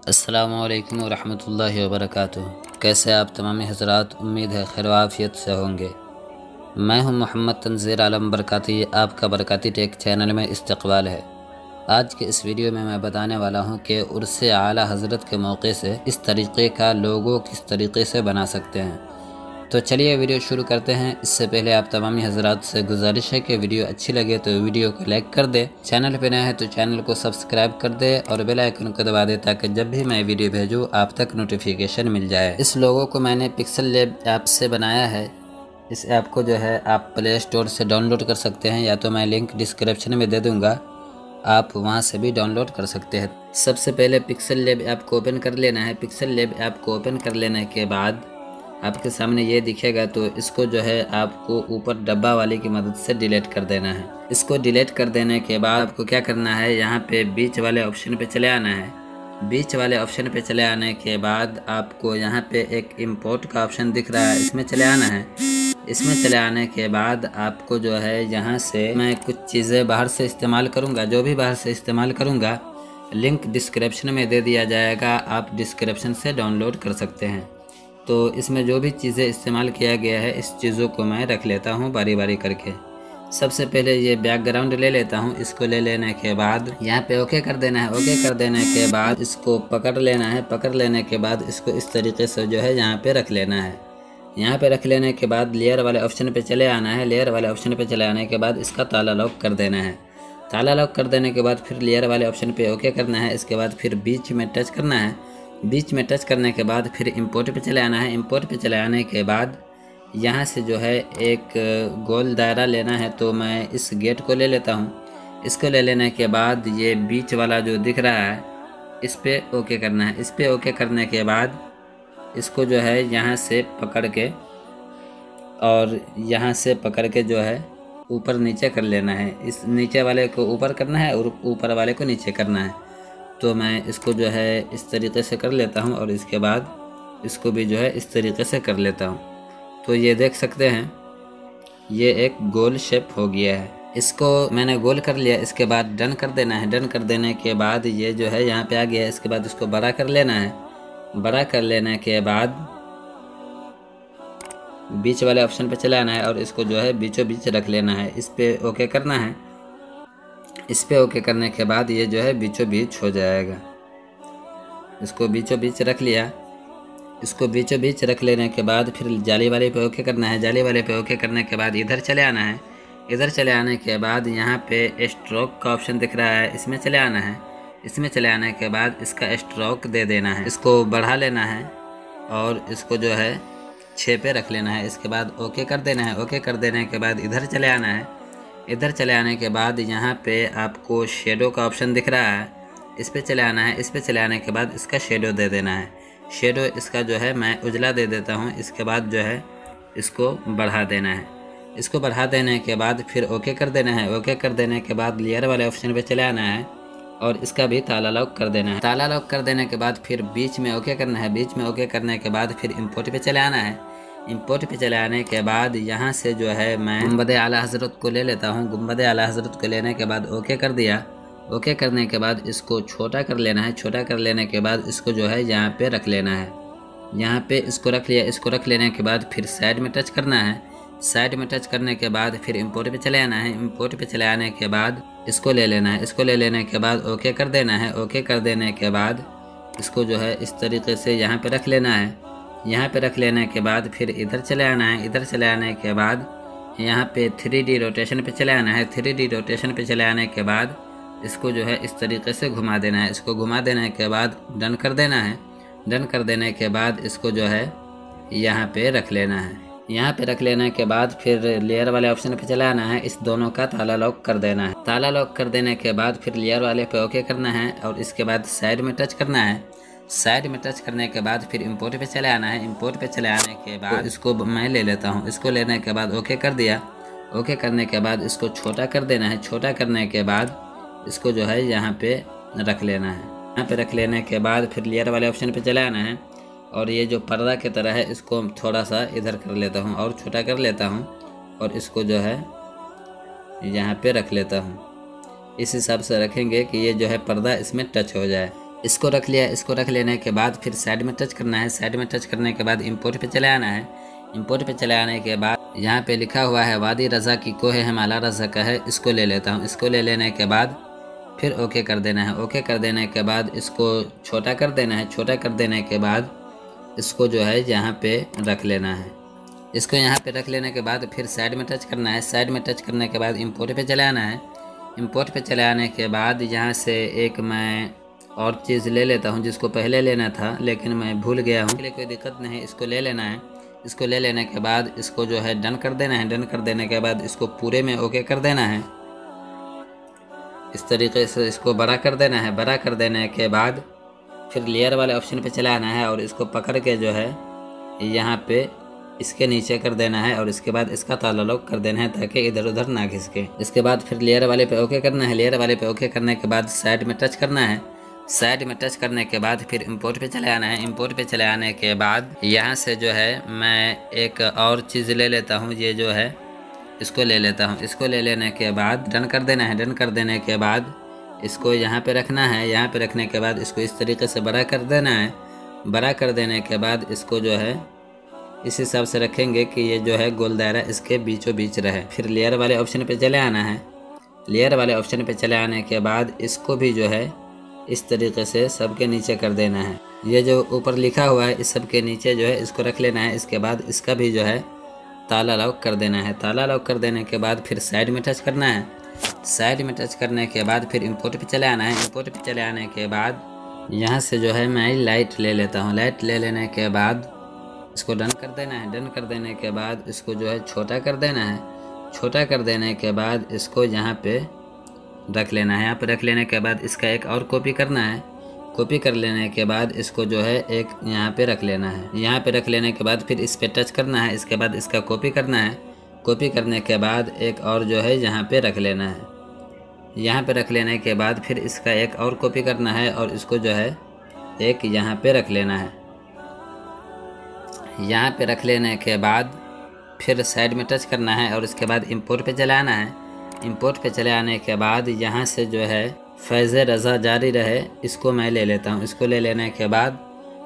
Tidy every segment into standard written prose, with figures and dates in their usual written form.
अस्सलामुअलैकुम वरहमतुल्लाहि वबरकातुहू। कैसे आप तमाम हज़रात, उम्मीद है खैर आफ़ियत से होंगे। मैं हूं मोहम्मद तंज़ीर आलम बरकाती, आपका बरकाती टेक चैनल में इस्तकबाल है। आज के इस वीडियो में मैं बताने वाला हूं कि उर्स आला हज़रत के मौके से इस तरीक़े का लोगो किस तरीक़े से बना सकते हैं। तो चलिए वीडियो शुरू करते हैं। इससे पहले आप तमामी हज़रात से गुजारिश है कि वीडियो अच्छी लगे तो वीडियो को लाइक कर दे, चैनल पे नया है तो चैनल को सब्सक्राइब कर दे और बेल आइकन को दबा दे ताकि जब भी मैं वीडियो भेजूँ आप तक नोटिफिकेशन मिल जाए। इस लोगो को मैंने पिक्सल लैब ऐप से बनाया है। इस ऐप को जो है आप प्ले स्टोर से डाउनलोड कर सकते हैं, या तो मैं लिंक डिस्क्रिप्शन में दे दूँगा, आप वहां से भी डाउनलोड कर सकते हैं। सबसे पहले पिक्सल लैब ऐप को ओपन कर लेना है। पिक्सल लैब ऐप को ओपन कर लेने के बाद आपके सामने ये दिखेगा, तो इसको जो है आपको ऊपर डब्बा वाले की मदद से डिलीट कर देना है। इसको डिलीट कर देने के बाद आपको क्या करना है, यहाँ पे बीच वाले ऑप्शन पे चले आना है। बीच वाले ऑप्शन पे चले आने के बाद आपको यहाँ पे एक इंपोर्ट का ऑप्शन दिख रहा है, इसमें चले आना है। इसमें चले आने के बाद आपको जो है यहाँ से मैं कुछ चीज़ें बाहर से इस्तेमाल करूँगा। जो भी बाहर से इस्तेमाल करूँगा लिंक डिस्क्रिप्शन में दे दिया जाएगा, आप डिस्क्रिप्शन से डाउनलोड कर सकते हैं। तो इसमें जो भी चीज़ें इस्तेमाल किया गया है इस चीज़ों को मैं रख लेता हूँ बारी बारी करके। सबसे पहले ये बैकग्राउंड ले लेता हूँ। इसको ले लेने के बाद यहाँ पे ओके कर देना है। ओके कर देने के बाद इसको पकड़ लेना है। पकड़ लेने के बाद इसको इस तरीके से जो है यहाँ पे रख लेना है। यहाँ पे रख लेने के बाद लेयर वाले ऑप्शन पे चले आना है। लेयर वाले ऑप्शन पे चले आने के बाद इसका ताला लॉक कर देना है। ताला लॉक कर देने के बाद फिर लेयर वाले ऑप्शन पे ओके करना है। इसके बाद फिर बीच में टच करना है। बीच में टच करने के बाद फिर इंपोर्ट पे चले आना है। इंपोर्ट पे चले आने के बाद यहाँ से जो है एक गोल दायरा लेना है, तो मैं इस गेट को ले लेता हूँ। इसको ले लेने के बाद ये बीच वाला जो दिख रहा है इस पे ओके करना है। इस पे ओके करने के बाद इसको जो है यहाँ से पकड़ के और यहाँ से पकड़ के जो है ऊपर नीचे कर लेना है। इस नीचे वाले को ऊपर करना है और ऊपर वाले को नीचे करना है। तो मैं इसको जो है इस तरीके से कर लेता हूँ और इसके बाद इसको भी जो है इस तरीके से कर लेता हूँ। तो ये देख सकते हैं ये एक गोल शेप हो गया है। इसको मैंने गोल कर लिया। इसके बाद डन कर देना है। डन कर देने के बाद ये जो है यहाँ पे आ गया है। इसके बाद इसको बड़ा कर लेना है। बड़ा कर लेने के बाद बीच वाले ऑप्शन पे चला आना है और इसको जो है बीचों बीच रख लेना है। इस पे ओके करना है। इस पे ओके करने के बाद ये जो है बीचों बीच हो जाएगा। इसको बीचों बीच रख लिया। इसको बीचों बीच रख लेने के बाद फिर जाली वाले पे ओके करना है। जाली वाले पे ओके करने के बाद इधर चले आना है। इधर चले आने के बाद यहाँ पे स्ट्रोक का ऑप्शन दिख रहा है, इसमें चले आना है। इसमें चले आने के बाद इसका स्ट्रोक दे देना है। इसको बढ़ा लेना है और इसको जो है 6 पे रख लेना है। इसके बाद ओके कर देना है। ओके कर देने के बाद इधर चले आना है। इधर चले आने के बाद यहाँ पे आपको शेडो का ऑप्शन दिख रहा है, इस पे चले आना है। इस पे चले आने के बाद इसका शेडो दे देना है। शेडो इसका जो है मैं उजला दे देता हूँ। इसके बाद जो है इसको बढ़ा देना है। इसको बढ़ा देने के बाद फिर ओके कर देना है। ओके कर देने के बाद लेयर वाले ऑप्शन पे चले आना है और इसका भी ताला लॉक कर देना है। ताला लॉक कर देने के बाद फिर बीच में ओके करना है। बीच में ओके करने के बाद फिर इंपोर्ट पे चले आना है। इंपोर्ट पे चले आने के बाद यहाँ से जो है मैं गुंबद आला हज़रत को ले लेता हूँ। गुंबद आला हज़रत को लेने के बाद ओके कर दिया। ओके करने के बाद इसको छोटा कर लेना है। छोटा कर लेने के बाद इसको जो है यहाँ पे रख लेना है। यहाँ पे इसको रख लिया। इसको रख लेने के बाद फिर साइड में टच करना है। साइड में टच करने के बाद फिर इंपोर्ट पे चले आना है। इंपोर्ट पे चले आने के बाद इसको ले लेना है। इसको ले लेने के बाद ओके कर देना है। ओके कर देने के बाद इसको जो है इस तरीके से यहाँ पे रख लेना है। यहाँ पे रख लेने के बाद फिर इधर चले आना है। इधर चले आने के बाद यहाँ पे 3D रोटेशन पे चले आना है। 3D रोटेशन पे चले आने के बाद इसको जो है इस तरीके से घुमा देना है। इसको घुमा देने के बाद डन कर देना है। डन कर देने के बाद इसको जो है यहाँ पे रख लेना है। यहाँ पे रख लेने के बाद फिर लेयर वाले ऑप्शन पे चला आना है। इस दोनों का ताला लॉक कर देना है। ताला लॉक कर देने के बाद फिर लेयर वाले पे ओके करना है और इसके बाद साइड में टच करना है। साइड में टच करने के बाद फिर इंपोर्ट पे चले आना है। इंपोर्ट पे चले आने के बाद इसको मैं ले लेता हूँ। इसको लेने के बाद ओके कर दिया। ओके करने के बाद इसको छोटा कर देना है। छोटा करने के बाद इसको जो है यहाँ पे रख लेना है। यहाँ पे रख लेने के बाद फिर लेयर वाले ऑप्शन पे चले आना है और ये जो पर्दा की तरह है इसको थोड़ा सा इधर कर लेता हूँ और छोटा कर लेता हूँ और इसको जो है यहाँ पे रख लेता हूँ। इस हिसाब से रखेंगे कि ये जो है पर्दा इसमें टच हो जाए। इसको रख लिया। इसको रख लेने के बाद फिर साइड में टच करना है। साइड में टच करने के बाद इंपोर्ट पे चले आना है। इंपोर्ट पे चले आने के बाद यहाँ पे लिखा हुआ है वादी रज़ा की कोहे हिमालय रज़ा का है, इसको ले लेता हूँ। इसको ले लेने के बाद फिर ओके कर देना है। ओके कर देने के बाद इसको छोटा कर देना है। छोटा कर देने के बाद इसको जो है यहाँ पे रख लेना है। इसको यहाँ पे रख लेने के बाद फिर साइड में टच करना है। साइड में टच करने के बाद इंपोर्ट पे चले आना है। इंपोर्ट पे चले आने के बाद यहाँ से एक मैं और चीज़ ले लेता हूँ जिसको पहले लेना था लेकिन मैं भूल गया हूँ, इसलिए कोई दिक्कत नहीं, इसको ले लेना है। इसको ले लेने के बाद इसको जो है डन कर देना है। डन कर देने के बाद इसको पूरे में ओके कर देना है। इस तरीके से इसको बड़ा कर देना है। बड़ा कर देने के बाद फिर लेयर वाले ऑप्शन पे चला आना है और इसको पकड़ के जो है यहाँ पे इसके नीचे कर देना है और इसके बाद इसका ताला लॉक कर देना है ताकि इधर उधर ना घिसके। इसके बाद फिर लेयर वाले पे ओके करना है। लेयर वाले पे ओके करने के बाद साइड में टच करना है। साइड में टच करने के बाद फिर इंपोर्ट पे चले आना है। इंपोर्ट पे चले आने के बाद यहाँ से जो है मैं एक और चीज़ ले लेता हूँ, ये जो है इसको ले लेता हूँ। इसको ले लेने के बाद डन कर देना है। डन कर देने के बाद इसको यहाँ पे रखना है। यहाँ पे रखने के बाद इसको इस तरीके से बड़ा कर देना है। बड़ा कर देने के बाद इसको जो है इस हिसाब से रखेंगे कि ये जो है गोल दायरा इसके बीचों बीच रहे। फिर लेयर वाले ऑप्शन पे चले आना है। लेयर वाले ऑप्शन पे चले आने के बाद इसको भी जो है इस तरीके से सबके नीचे कर देना है। ये जो ऊपर लिखा हुआ है इस सब के नीचे जो है इसको रख लेना है। इसके बाद इसका भी जो है ताला लॉक कर देना है। ताला लॉक कर देने के बाद फिर साइड में टच करना है। साइड में टच करने के बाद फिर इंपोर्ट पे चले आना है। इंपोर्ट पे चले आने के बाद यहाँ से जो है मैं लाइट ले लेता हूँ। लाइट ले लेने के बाद इसको डन कर देना है। डन कर देने के बाद इसको जो है छोटा कर देना है। छोटा कर देने के बाद इसको यहाँ पे रख लेना है। यहाँ पे रख लेने के बाद इसका एक और कॉपी करना है। कॉपी कर लेने के बाद इसको जो है एक यहाँ पे रख लेना है। यहाँ पे रख लेने के बाद फिर इस पे टच करना है। इसके बाद इसका कॉपी करना है। कॉपी करने के बाद एक और जो है यहाँ पे रख लेना है। यहाँ पे रख लेने के बाद फिर इसका एक और कॉपी करना है और इसको जो है एक यहाँ पे रख लेना है। यहाँ पे रख लेने के बाद फिर साइड में टच करना है और इसके बाद इंपोर्ट पे चले आना है। इंपोर्ट पे चले आने के बाद यहाँ से जो है फैज़ रज़ा जारी रहे इसको मैं ले लेता हूँ। इसको ले लेने के बाद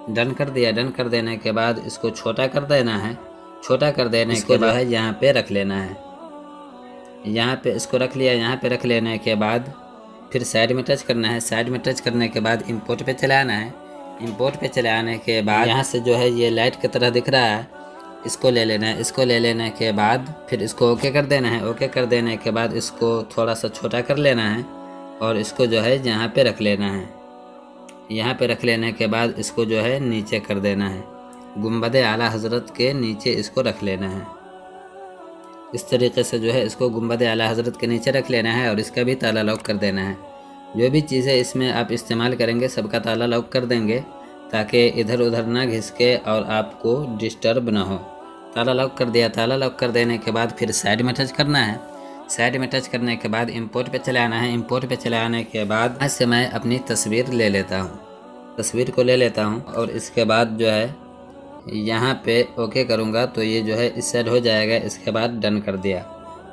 डन कर दिया। डन कर देने के बाद इसको छोटा कर देना है। छोटा कर देने के बाद है यहाँ पे रख लेना है। यहाँ पे इसको रख लिया। यहाँ पे रख लेने के बाद फिर साइड में टच करना है। साइड में टच करने के बाद इंपोर्ट पे चले आना है। इंपोर्ट पे चले आने के बाद यहाँ से जो है ये लाइट की तरह दिख रहा है, इसको ले लेना है। इसको ले लेने के बाद फिर इसको ओके कर देना है। ओके कर देने के बाद इसको थोड़ा सा छोटा कर लेना है और इसको जो है यहाँ पे रख लेना है। यहाँ पे रख लेने के बाद इसको जो है नीचे कर देना है। गुंबद आला हज़रत के नीचे इसको रख लेना है। इस तरीके से जो है इसको गुंबद आला हज़रत के नीचे रख लेना है और इसका भी ताला लॉक कर देना है। जो भी चीज़ें इसमें आप इस्तेमाल करेंगे सबका ताला लॉक कर देंगे ताकि इधर उधर ना घिसके और आपको डिस्टर्ब ना हो। ताला लॉक कर दिया। ताला लॉक कर देने के बाद फिर साइड में टच करना है। साइड में टच करने के बाद इंपोर्ट पे चले आना है। इंपोर्ट पे चले आने के बाद यहाँ से मैं अपनी तस्वीर ले लेता हूँ। तस्वीर को ले लेता हूँ और इसके बाद जो है यहाँ पे ओके करूँगा तो ये जो है इस साइड हो जाएगा। इसके बाद डन कर दिया।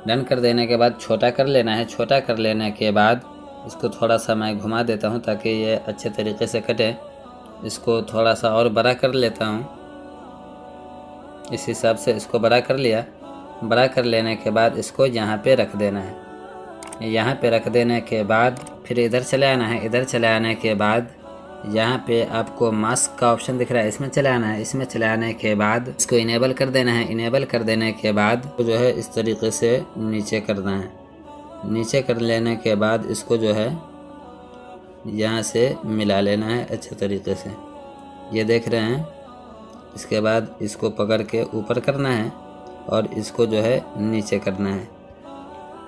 डन कर देने के बाद छोटा कर लेना है। छोटा कर लेने के बाद इसको थोड़ा सा मैं घुमा देता हूँ ताकि ये अच्छे तरीके से कटे। इसको थोड़ा सा और बड़ा कर लेता हूँ। इस हिसाब से इसको बड़ा कर लिया। बड़ा कर लेने के बाद इसको यहाँ पे रख देना है। यहाँ पे रख देने के बाद फिर इधर चले आना है। इधर चले आने के बाद यहाँ पे आपको मास्क का ऑप्शन दिख रहा है, इसमें चले आना है। इसमें चले आने के बाद इसको इनेबल कर देना है। इनेबल कर देने के बाद जो है इस तरीके से नीचे करना है। नीचे कर लेने के बाद इसको जो है यहाँ से मिला लेना है अच्छे तरीके से, ये देख रहे हैं। इसके बाद इसको पकड़ के ऊपर करना है और इसको जो है नीचे करना है।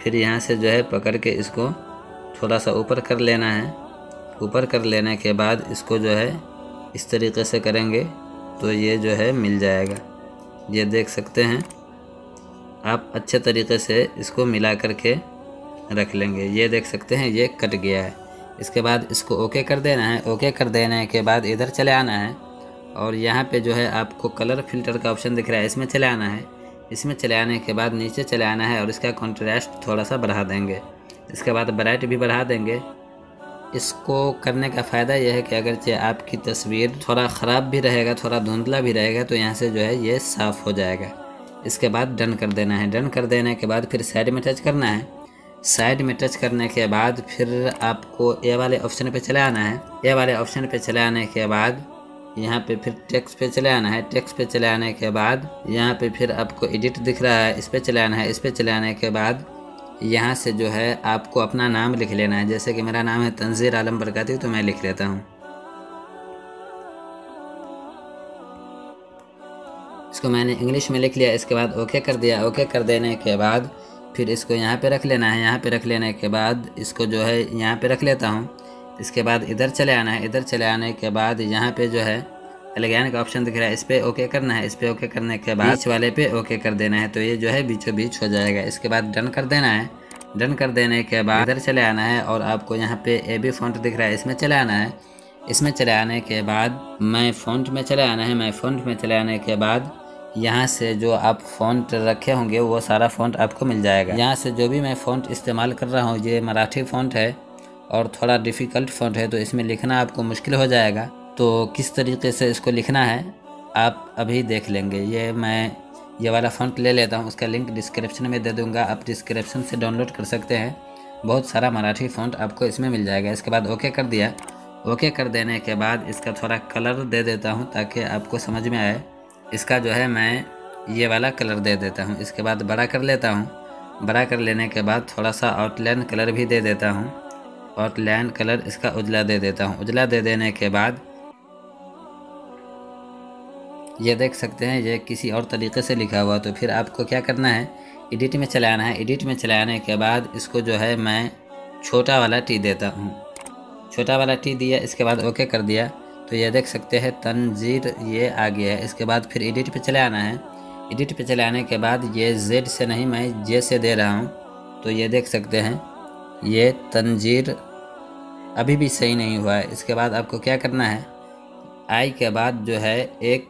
फिर यहाँ से जो है पकड़ के इसको थोड़ा सा ऊपर कर लेना है। ऊपर कर लेने के बाद इसको जो है इस तरीके से करेंगे तो ये जो है मिल जाएगा। ये देख सकते हैं आप, अच्छे तरीके से इसको मिला करके रख लेंगे। ये देख सकते हैं ये कट गया है। इसके बाद इसको ओके कर देना है। ओके कर देने के बाद इधर चले आना है और यहाँ पे जो है आपको कलर फिल्टर का ऑप्शन दिख रहा है, इसमें चले आना है। इसमें चले आने के बाद नीचे चले आना है और इसका कॉन्ट्रास्ट थोड़ा सा बढ़ा देंगे। इसके बाद ब्राइट भी बढ़ा देंगे। इसको करने का फ़ायदा यह है कि अगरचे आपकी तस्वीर थोड़ा ख़राब भी रहेगा, थोड़ा धुंधला भी रहेगा, तो यहाँ से जो है ये साफ़ हो जाएगा। इसके बाद डन कर देना है। डन कर देने के बाद फिर साइड में टच करना है। साइड में टच करने के बाद फिर आपको ए वाले ऑप्शन पे चले आना है। ए वाले ऑप्शन पे चले आने के बाद यहाँ पे फिर टेक्स्ट पे चले आना है। टेक्स्ट पे चले आने के बाद यहाँ पे फिर आपको एडिट दिख रहा है, इस पे चले आना है। इस पे चले आने के बाद यहाँ से जो है आपको अपना नाम लिख लेना है। जैसे कि मेरा नाम है तंजीर आलम बरकाती, तो मैं लिख लेता हूँ। इसको मैंने इंग्लिश में लिख लिया। इसके बाद ओके कर दिया। ओके कर देने के बाद फिर इसको यहाँ पे रख लेना है। यहाँ पे रख लेने के बाद इसको जो है यहाँ पे रख लेता हूँ। इसके बाद इधर चले आना है। इधर चले आने के बाद यहाँ पे जो है एलिगन का ऑप्शन दिख रहा है, इस पर ओके करना है। इस पर ओके करने के बाद बीच वाले पे ओके कर देना है, तो ये जो है बीचों बीच हो जाएगा। इसके बाद डन कर देना है। डन कर देने के बाद इधर चले आना है और आपको यहाँ पे AB फॉन्ट दिख रहा है, इसमें चले आना है। इसमें चले आने के बाद मैं फ़ॉन्ट में चले आना है। मैं फ़ॉन्ट में चले आने के बाद यहाँ से जो आप फ़ॉन्ट रखे होंगे वो सारा फ़ॉन्ट आपको मिल जाएगा। यहाँ से जो भी मैं फ़ॉन्ट इस्तेमाल कर रहा हूँ ये मराठी फ़ॉन्ट है और थोड़ा डिफ़िकल्ट फ़ॉन्ट है, तो इसमें लिखना आपको मुश्किल हो जाएगा। तो किस तरीके से इसको लिखना है आप अभी देख लेंगे। ये वाला फ़ॉन्ट ले लेता हूँ, उसका लिंक डिस्क्रिप्शन में दे दूँगा, आप डिस्क्रिप्शन से डाउनलोड कर सकते हैं। बहुत सारा मराठी फ़ॉन्ट आपको इसमें मिल जाएगा। इसके बाद ओके कर दिया। ओके कर देने के बाद इसका थोड़ा कलर दे देता हूँ ताकि आपको समझ में आए। इसका जो है मैं ये वाला कलर दे देता हूँ। इसके बाद बड़ा कर लेता हूँ। बड़ा कर लेने के बाद थोड़ा सा आउटलाइन कलर भी दे देता हूँ। आउटलाइन कलर इसका उजला दे देता हूँ। उजला दे देने के बाद ये देख सकते हैं ये किसी और तरीके से लिखा हुआ। तो फिर आपको क्या करना है, एडिट में चले आना है। एडिट में चले आने के बाद इसको जो है मैं छोटा वाला टी देता हूँ। छोटा वाला टी दिया। इसके बाद ओके कर दिया। तो ये देख सकते हैं तंजीर ये आ गया है। इसके बाद फिर एडिट पे चले आना है। एडिट पे चले आने के बाद ये Z से नहीं मैं J से दे रहा हूँ, तो ये देख सकते हैं ये तंजीर अभी भी सही नहीं हुआ है। इसके बाद आपको क्या करना है, I के बाद जो है एक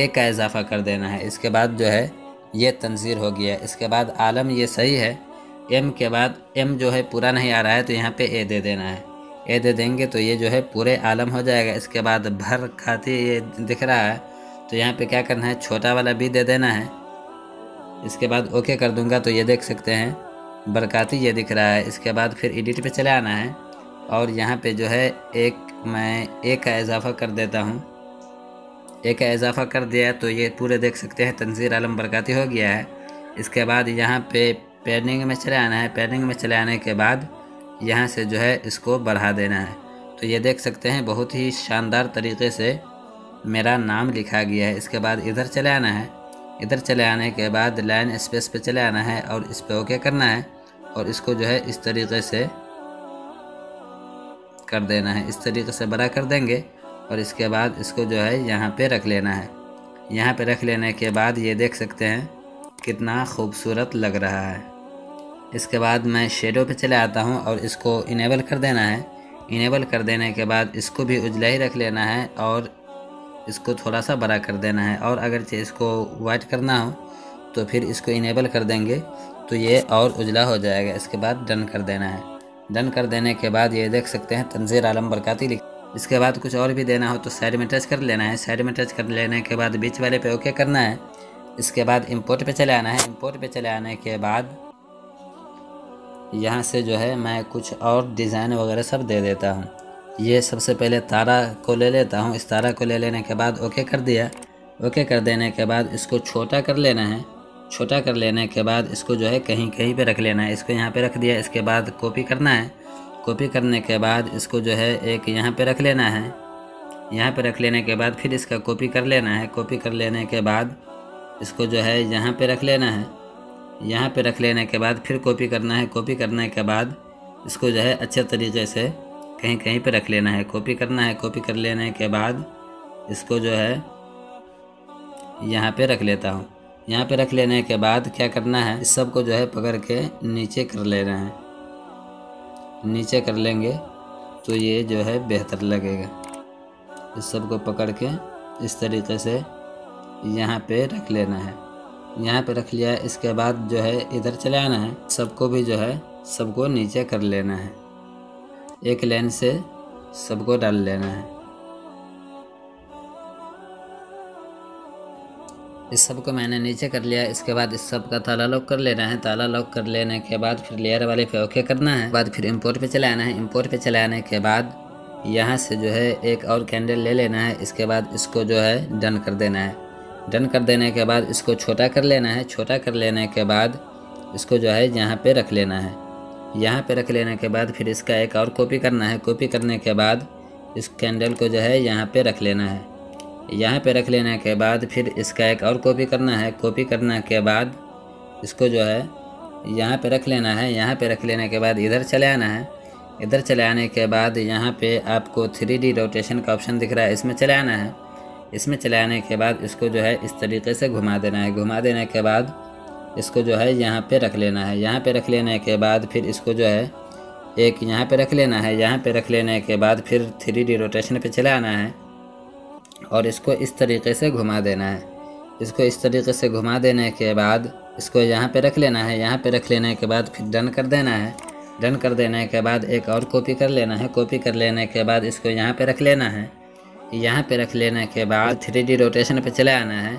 का इजाफा कर देना है। इसके बाद जो है ये तंजीर हो गया। इसके बाद आलम ये सही है। M के बाद M जो है पूरा नहीं आ रहा है, तो यहाँ पे A दे देना है। A दे देंगे तो ये जो है पूरे आलम हो जाएगा। इसके बाद भर खाती ये दिख रहा है, तो यहाँ पे क्या करना है, छोटा वाला B दे देना है। इसके बाद ओके कर दूंगा तो ये देख सकते हैं बरकाती ये दिख रहा है। इसके बाद फिर एडिट पे चले आना है और यहाँ पे जो है मैं A का इजाफा कर देता हूँ। A का इजाफा कर दिया तो ये पूरे देख सकते हैं तंजीर आलम बरकाती हो गया है। इसके बाद यहाँ पे पैडिंग में चले आना है। पैडिंग में चले आने के बाद यहाँ से जो है इसको बढ़ा देना है। तो ये देख सकते हैं बहुत ही शानदार तरीके से मेरा नाम लिखा गया है। इसके बाद इधर चले आना है। इधर चले आने के बाद लाइन स्पेस पे चले आना है और इस पे ओके करना है और इसको जो है इस तरीके से कर देना है। इस तरीके से बड़ा कर देंगे और इसके बाद इसको जो है यहाँ पे रख लेना है। यहाँ पे रख लेने के बाद ये देख सकते हैं कितना खूबसूरत लग रहा है। इसके बाद मैं शेडो पे चले आता हूँ और इसको इनेबल कर देना है। इनेबल कर देने के बाद इसको भी उजला ही रख लेना है और इसको थोड़ा सा बड़ा कर देना है। और अगर इसको वाइट करना हो तो फिर इसको इनेबल कर देंगे तो ये और उजला हो जाएगा। इसके बाद डन कर देना है। डन कर देने के बाद ये देख सकते हैं तंजीर आलम बरकाती लिख। इसके बाद कुछ और भी देना हो तो साइड में टच कर लेना है। साइड में टच कर लेने के बाद बीच वाले पे ओके करना है। इसके बाद इंपोर्ट पे चले आना है। इंपोर्ट पे चले आने के बाद यहाँ से जो है मैं कुछ और डिज़ाइन वगैरह सब दे देता हूँ। ये सबसे पहले तारा को ले लेता हूँ। इस तारा को ले लेने के बाद ओके कर दिया। ओके कर देने के बाद इसको छोटा कर लेना है। छोटा कर लेने के बाद इसको जो है कहीं कहीं पे रख लेना है। इसको यहाँ पे रख दिया। इसके बाद कॉपी करना है। कॉपी करने के बाद इसको जो है एक यहाँ पे रख लेना है। यहाँ पे रख लेने के बाद फिर इसका कॉपी कर लेना है। कॉपी कर लेने के बाद इसको जो है यहाँ पे रख लेना है। यहाँ पे रख लेने के बाद फिर कॉपी करना है। कॉपी करने के बाद इसको जो है अच्छे तरीके से कहीं कहीं पे रख लेना है। कॉपी करना है। कॉपी कर लेने के बाद इसको जो है यहाँ पे रख लेता हूँ। यहाँ पे रख लेने के बाद क्या करना है, इस सब को जो है पकड़ के नीचे कर लेना है। नीचे कर लेंगे तो ये जो है बेहतर लगेगा। इस सब को पकड़ के इस तरीके से यहाँ पे रख लेना है। यहाँ पे रख लिया। इसके बाद जो है इधर चले आना है। सबको भी जो है सबको नीचे कर लेना है। एक लाइन से सबको डाल लेना है। इस सब को मैंने नीचे कर लिया। इसके बाद इस सब का ताला लॉक कर लेना है। ताला लॉक कर लेने के बाद फिर लेयर वाले पे ओके करना है। बाद फिर इंपोर्ट पे चले आना है। इंपोर्ट पे चले आने के बाद यहाँ से जो है एक और कैंडल ले लेना है। इसके बाद इसको जो है डन कर देना है। डन कर देने के बाद इसको छोटा कर लेना है। छोटा कर लेने के बाद इसको जो है यहाँ पे रख लेना है। यहाँ पे रख लेने के बाद फिर इसका एक और कॉपी करना है। कॉपी करने के बाद इस कैंडल को जो है यहाँ पे रख लेना है। यहाँ पे रख लेने के बाद फिर इसका एक और कॉपी करना है। कॉपी करने के बाद इसको जो है यहाँ पे रख लेना है। यहाँ पे रख लेने के बाद इधर चले आना है। इधर चले आने के बाद यहाँ पे आपको 3D रोटेशन का ऑप्शन दिख रहा है, इसमें चले आना है। इसमें चले आने के बाद इसको जो है इस तरीके से घुमा देना है। घुमा देने के बाद इसको जो है यहाँ पे रख लेना है। यहाँ पे रख लेने के बाद फिर इसको जो है एक यहाँ पे रख लेना है। यहाँ पे रख लेने के बाद फिर 3D रोटेशन पे चले आना है और इसको इस तरीके से घुमा देना है। इसको इस तरीके से घुमा देने के बाद इसको यहाँ पे रख लेना है। यहाँ पे रख लेने के बाद फिर डन कर देना है। डन कर देने के बाद एक और कॉपी कर लेना है। कॉपी कर लेने के बाद इसको यहाँ पे रख लेना है। यहाँ पे रख लेने के बाद 3D रोटेशन पे चले आना है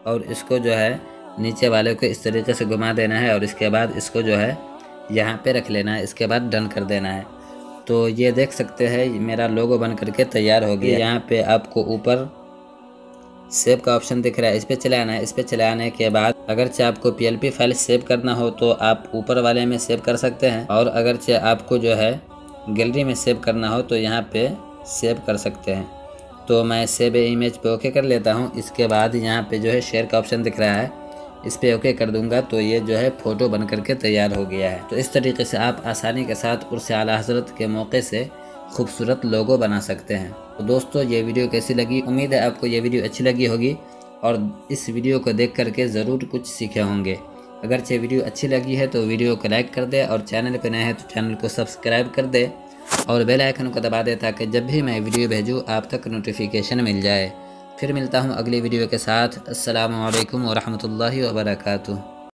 और इसको जो है नीचे वाले को इस तरीके से घुमा देना है और इसके बाद इसको जो है यहाँ पे रख लेना है। इसके बाद डन कर देना है। तो ये देख सकते हैं मेरा लोगो बन करके तैयार हो गया। यहाँ पे आपको ऊपर सेव का ऑप्शन दिख रहा है, इस पर चले आना है। इस पर चले आने के बाद अगरचे आपको PLP फाइल सेव करना हो तो आप ऊपर वाले में सेव कर सकते हैं और अगरचे आपको जो है गैलरी में सेव करना हो तो यहाँ पे सेव कर सकते हैं। तो मैं सेव इमेज पे ओके कर लेता हूँ। इसके बाद यहाँ पे जो है शेयर का ऑप्शन दिख रहा है, इस पर ओके कर दूंगा तो ये जो है फ़ोटो बन करके तैयार हो गया है। तो इस तरीके से आप आसानी के साथ उर्स आला हज़रत के मौके से खूबसूरत लोगो बना सकते हैं। तो दोस्तों ये वीडियो कैसी लगी? उम्मीद है आपको ये वीडियो अच्छी लगी होगी और इस वीडियो को देख करके ज़रूर कुछ सीखे होंगे। अगरचे वीडियो अच्छी लगी है तो वीडियो को लाइक कर दे और चैनल पर नए हैं तो चैनल को सब्सक्राइब कर दे और बेल आइकन को दबा दे ताकि जब भी मैं वीडियो भेजूँ आप तक नोटिफिकेशन मिल जाए। फिर मिलता हूँ अगली वीडियो के साथ। अस्सलामु अलैकुम व रहमतुल्लाहि व बरकातुहू।